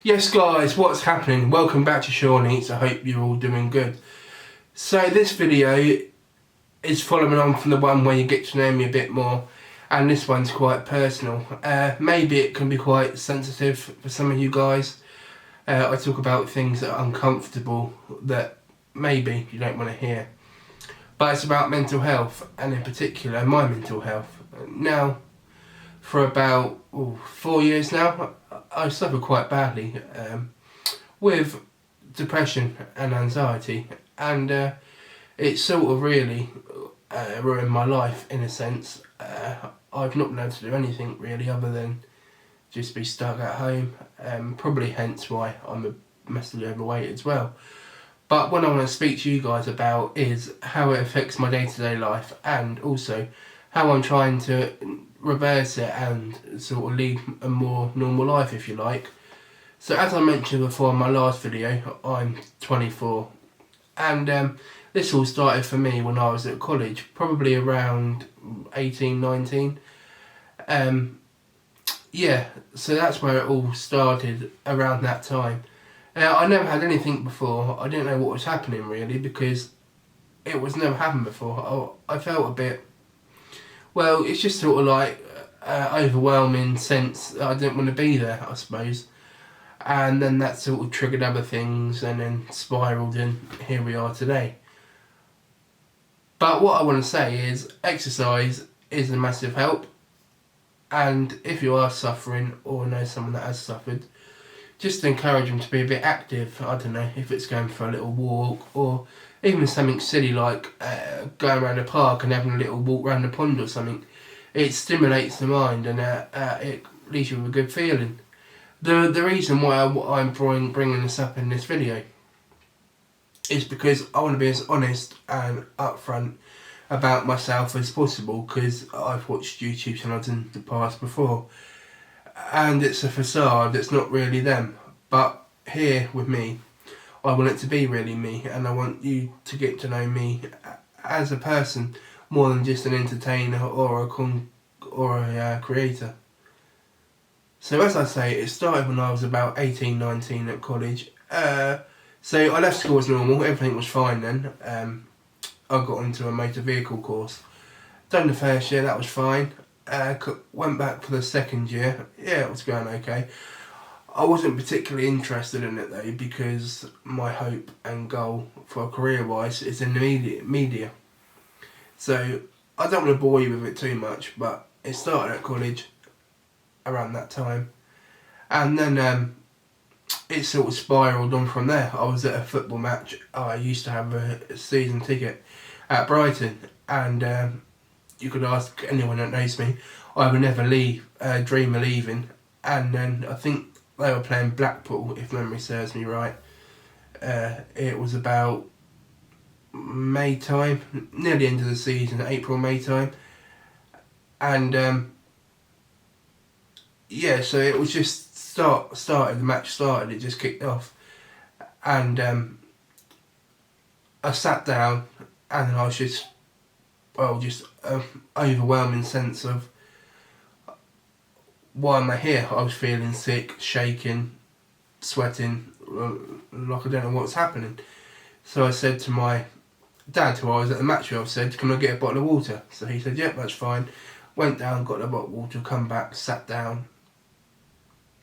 Yes guys, what's happening? Welcome back to Sean Eats. I hope you're all doing good. So this video is following on from the one where you get to know me a bit more, and this one's quite personal. Maybe it can be quite sensitive for some of you guys. I talk about things that are uncomfortable that maybe you don't want to hear. But it's about mental health, and in particular my mental health. Now, for about 4 years now, I suffer quite badly with depression and anxiety, and it's sort of really ruined my life in a sense. I've not been able to do anything really other than just be stuck at home, probably hence why I'm massively overweight as well. But what I want to speak to you guys about is how it affects my day-to-day life, and also how I'm trying to reverse it and sort of lead a more normal life, if you like. So as I mentioned before in my last video, I'm 24, and this all started for me when I was at college, probably around 18, 19. Yeah, so that's where it all started, around that time. I never had anything before. I didn't know what was happening really, because it was never happened before. I felt a bit, well, it's just sort of like overwhelming sense that I didn't want to be there, I suppose. And then that sort of triggered other things and then spiralled, and here we are today. But what I want to say is exercise is a massive help, and if you are suffering or know someone that has suffered, just encourage them to be a bit active. I don't know, if it's going for a little walk, or even something silly like going around a park and having a little walk around the pond or something. It stimulates the mind, and it leaves you with a good feeling. The reason why I'm bringing this up in this video is because I want to be as honest and upfront about myself as possible, because I've watched YouTube channels in the past before, and it's a facade, it's not really them. But here with me, I want it to be really me, and I want you to get to know me as a person more than just an entertainer or a creator. So as I say, it started when I was about 18, 19 at college. So I left school as normal, everything was fine then. I got onto a motor vehicle course. Done the first year, that was fine. Went back for the second year, yeah, it was going okay. I wasn't particularly interested in it though, because my hope and goal for career-wise is in the media. So I don't want to bore you with it too much, but it started at college around that time, and then it sort of spiralled on from there. I was at a football match. I used to have a season ticket at Brighton, and you could ask anyone that knows me, I would never dream of leaving. And then I think they were playing Blackpool, if memory serves me right. It was about May time, near the end of the season, April, May time, and yeah, so it was just started, the match started, it just kicked off, and I sat down, and I was just overwhelming sense of, why am I here? I was feeling sick, shaking, sweating, like I don't know what's happening. So I said to my dad, who I was at the match with, I said, can I get a bottle of water? So he said, yep, that's fine. Went down, got a bottle of water, come back, sat down,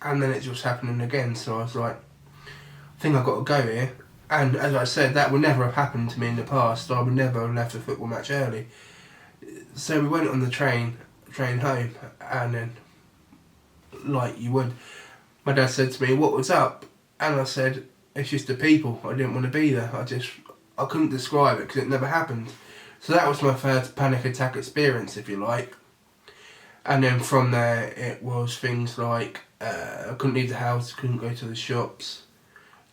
and then it was happening again. So I was like, I think I've got to go here. And as I said, that would never have happened to me in the past. I would never have left a football match early. So we went on the train home, and then, like you would, my dad said to me, what was up? And I said, it's just the people, I didn't want to be there. I couldn't describe it because it never happened. So that was my first panic attack experience, if you like. And then from there it was things like I couldn't leave the house, couldn't go to the shops,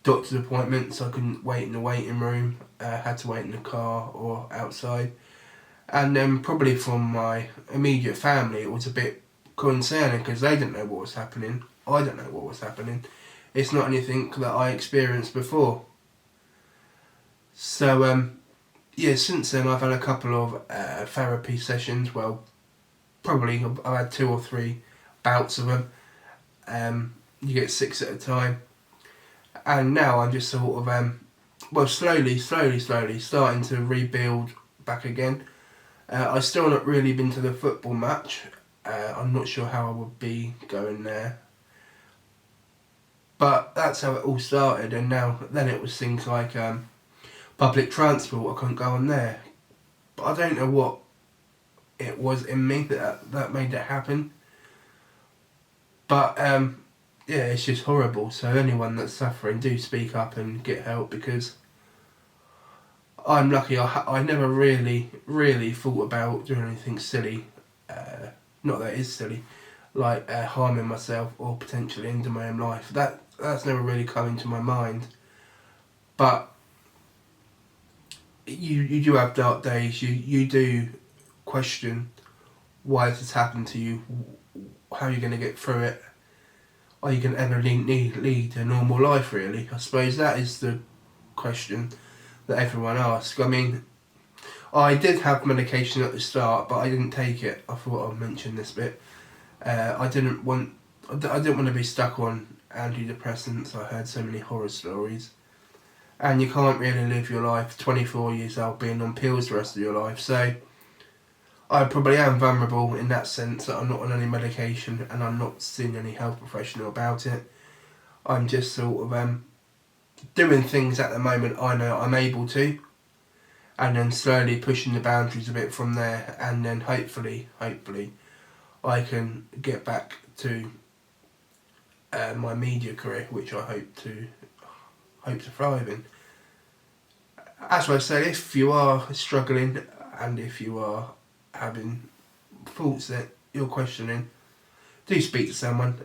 doctor's appointments, I couldn't wait in the waiting room, had to wait in the car or outside. And then probably from my immediate family it was a bit concerning, because they didn't know what was happening, I didn't know what was happening. It's not anything that I experienced before. So yeah, since then I've had a couple of therapy sessions. Well, probably I've had 2 or 3 bouts of them. You get 6 at a time. And now I'm just sort of slowly starting to rebuild back again. I've still not really been to the football match. I'm not sure how I would be going there. But that's how it all started, and then it was things like public transport. I couldn't go on there. But I don't know what it was in me that made it happen. But yeah, it's just horrible. So anyone that's suffering, do speak up and get help, because I'm lucky. I never really thought about doing anything silly. Not that it is silly, like harming myself or potentially ending my own life. That's never really come into my mind. But you do have dark days. You do question why this has happened to you. How are you going to get through it? Are you going to ever lead a normal life, really? I suppose that is the question that everyone asks. I mean, I did have medication at the start, but I didn't take it. I thought I'd mention this bit. I didn't want to be stuck on antidepressants. I heard so many horror stories. And you can't really live your life 24 years old being on pills the rest of your life. So I probably am vulnerable in that sense, that I'm not on any medication and I'm not seeing any health professional about it. I'm just sort of doing things at the moment I know I'm able to, and then slowly pushing the boundaries a bit from there, and then hopefully I can get back to my media career, which I hope to thrive in. As I said, if you are struggling and if you are having thoughts that you're questioning, do speak to someone.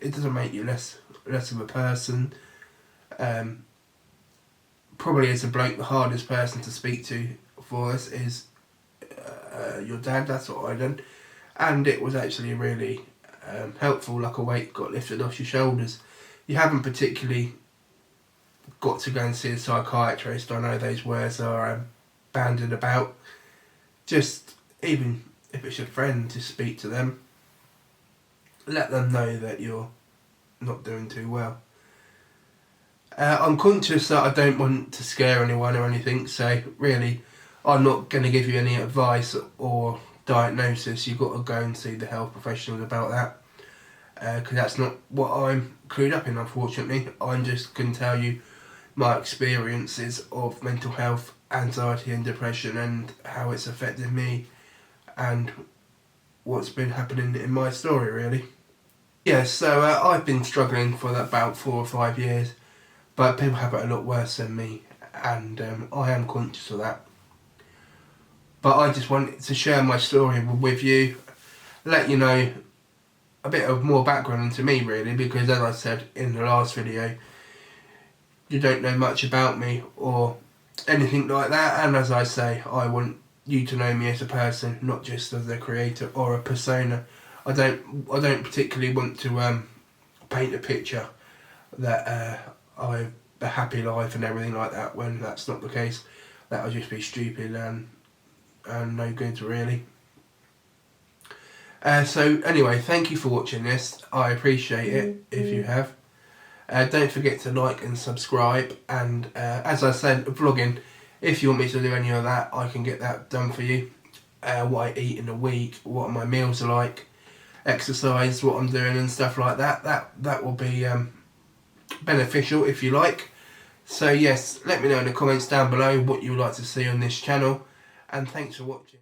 It doesn't make you less of a person. Probably as a bloke, the hardest person to speak to for us is your dad. That's what I done, and it was actually really helpful. Like a weight got lifted off your shoulders. You haven't particularly got to go and see a psychiatrist. I know those words are bandied about. Just, even if it's your friend, to speak to them. Let them know that you're not doing too well. I'm conscious that I don't want to scare anyone or anything, so really I'm not going to give you any advice or diagnosis. You've got to go and see the health professionals about that, because that's not what I'm clued up in, unfortunately. I'm just going to tell you my experiences of mental health, anxiety and depression, and how it's affected me and what's been happening in my story, really. Yeah, so I've been struggling for about 4 or 5 years, but people have it a lot worse than me, and I am conscious of that. But I just wanted to share my story with you, let you know a bit of more background into me, really, because as I said in the last video, you don't know much about me or anything like that, and as I say, I want you to know me as a person, not just as a creator or a persona. I don't particularly want to paint a picture that I have a happy life and everything like that, when that's not the case. That would just be stupid and no good, really. So anyway, thank you for watching this. I appreciate it if you have. Don't forget to like and subscribe, and as I said, vlogging, if you want me to do any of that, I can get that done for you. What I eat in a week, what my meals are like, exercise, what I'm doing and stuff like that. That will be beneficial if you like. So yes, let me know in the comments down below what you would like to see on this channel, and thanks for watching.